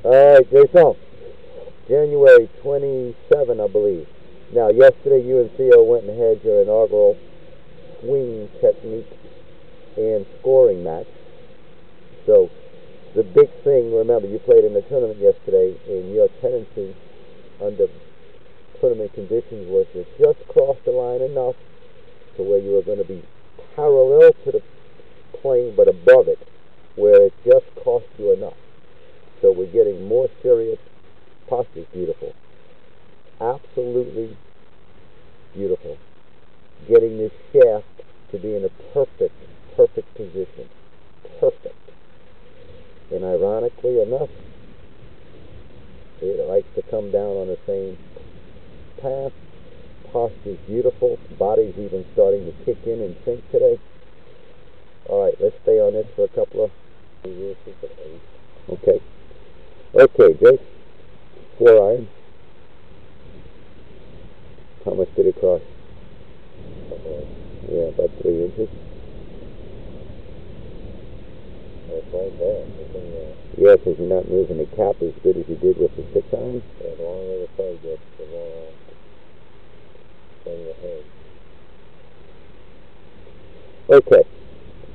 Alright, Jason. January 27, I believe. Now, yesterday you and Theo went and had your inaugural swing technique and scoring match. So, the big thing, remember, you played in the tournament yesterday, and your tendency under tournament conditions was to just cross the line enough to where you were going to be parallel to the plane but above it, where it just cost you enough. So we're getting more serious. Posture's beautiful. Absolutely beautiful. Getting this shaft to be in a perfect position. Perfect. And ironically enough, it likes to come down on the same path. Posture's beautiful. Body's even starting to kick in and sink today. Alright, let's stay on this for a couple of years. Okay. Okay, Jake. 4-iron. How much did it cost? Yeah, about 3 inches. It's right there. Yeah, because you're not moving the cap as good as you did with the 6-iron. Yeah, the longer the play gets, the more in your head. Okay.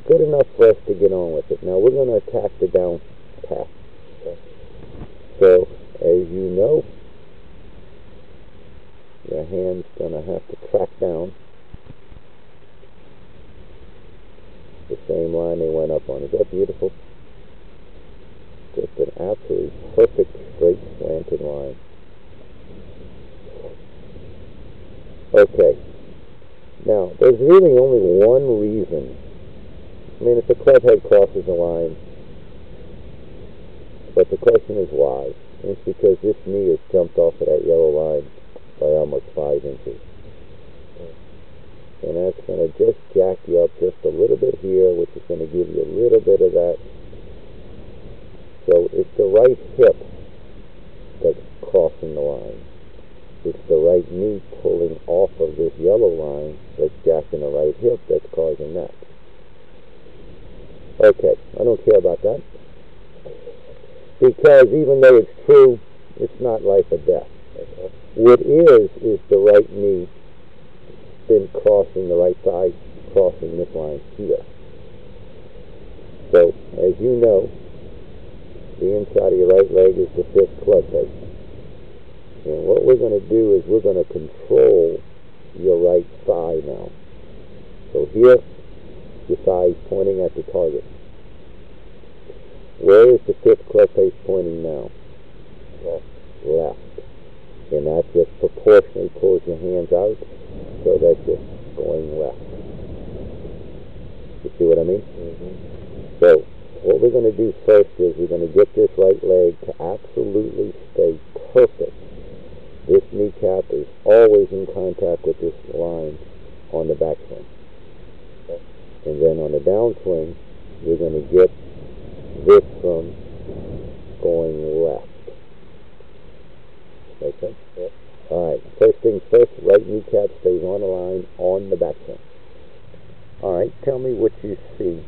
Good enough for us to get on with it. Now we're going to attack the down path. Okay. So, as you know, your hand's going to have to track down the same line they went up on. Is that beautiful? Just an absolutely perfect straight slanted line. Okay. Now, there's really only one reason. I mean, if the club head crosses the line, but the question is why? And it's because this knee has jumped off of that yellow line by almost 5 inches. And that's going to just jack you up just a little bit here, which is going to give you a little bit of that. So it's the right hip that's crossing the line. It's the right knee pulling off of this yellow line that's jacking the right hip that's causing that. Okay, I don't care about that. Because even though it's true, it's not life or death. Okay. What is the right knee been crossing the right thigh, crossing this line here. So, as you know, the inside of your right leg is the 5th club face. And what we're going to do is we're going to control your right thigh now. So here, your thigh is pointing at the target. Where is the 5th club face pointing now? Left. And that just proportionally pulls your hands out so that you're going left. You see what I mean? Mm-hmm. So, what we're going to do first is we're going to get this right leg to absolutely stay perfect. This kneecap is always in contact with this line on the backswing. Okay. And then on the downswing, we're going to get this from going left. Make sense? Yep. Alright, first things first, right kneecap stays on the line on the backswing. Alright, tell me what you see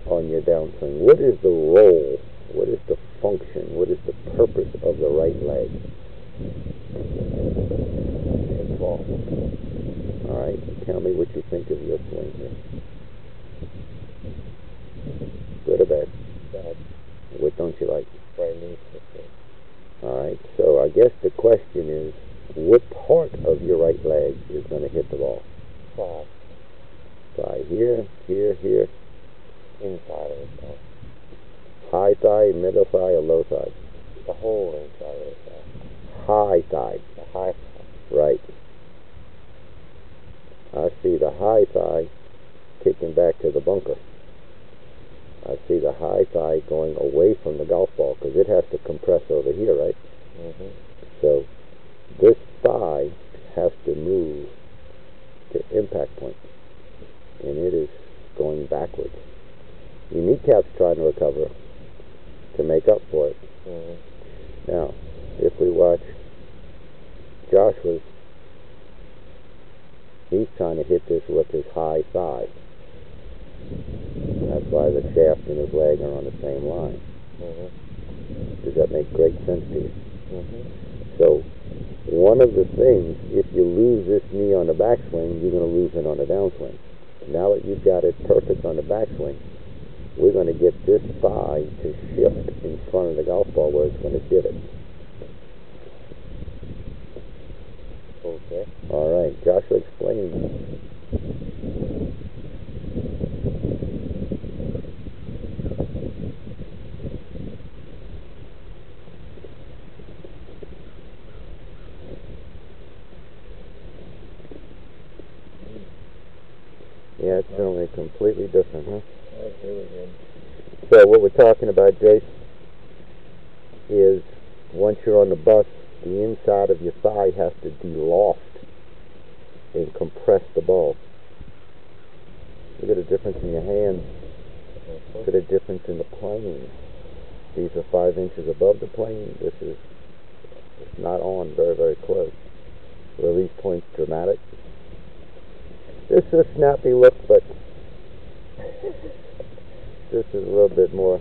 on your downswing. What is the role? What is the function? What is the purpose of the right leg? Alright, tell me what you think of your swing here. Good or bad? Bad. What don't you like? Right knee. Alright, so I guess the question is, what part of your right leg is going to hit the ball? Thigh. Thigh here, here, here. Inside of the thigh. High thigh, middle thigh, or low thigh? The whole inside of the thigh. High thigh. The high thigh. Right. I see the high thigh kicking back to the bunker. I see the high thigh going away from the golf ball because it has to compress over here, right? Mm-hmm. So this thigh has to move to impact point, and it is going backwards. Your kneecap's trying to recover to make up for it. Mm-hmm. Now, if we watch Joshua's, he's trying to hit this with his high thigh. That's why the shaft and his leg are on the same line. Mm-hmm. Does that make make great sense to you. So one of the things, if you lose this knee on the backswing, you're going to lose it on the downswing. Now that you've got it perfect on the backswing, we're going to get this thigh to shift in front of the golf ball where it's going to divot. Okay. All right, Joshua, explain. Yeah, it's certainly completely different, huh? That's really good. So what we're talking about, Jace, is once you're on the bus, the inside of your thigh has to de-loft and compress the ball. Look at the difference in your hands. Look at the difference in the plane. These are 5 inches above the plane. This is not on, very, very close. Release point's dramatic. This is a snappy look, but this is a little bit more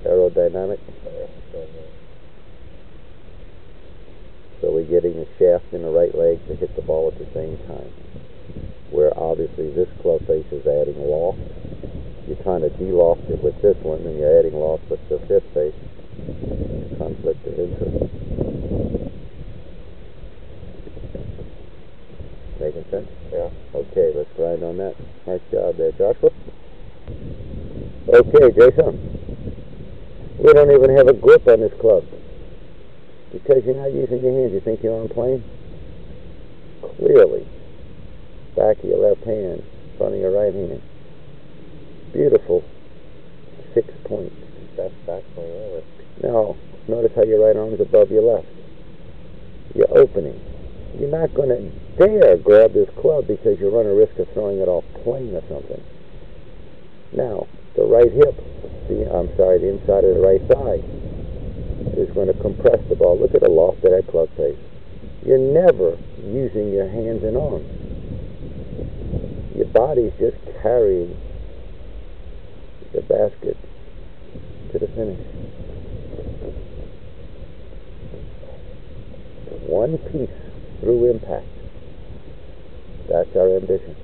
aerodynamic. So we're getting the shaft in the right leg to hit the ball at the same time. Where obviously this club face is adding loft. You're trying to de-loft it with this one, and you're adding loft with the fifth face. Conflict of interest. Making sense? Yeah. Okay, let's grind on that. Nice job there, Joshua. Okay, Jason. We don't even have a grip on this club. Because you're not using your hands. You think you're on plane? Clearly. Back of your left hand, front of your right hand. Beautiful 6 points. Best backswing ever. Now, notice how your right arm is above your left. You're opening. You're not going to dare grab this club because you run a risk of throwing it off plane or something. Now, the right hip, the inside of the right thigh is going to compress the ball. Look at the loft of that club face. You're never using your hands and arms. Your body's just carrying the basket to the finish. One piece through impact. That's our ambition.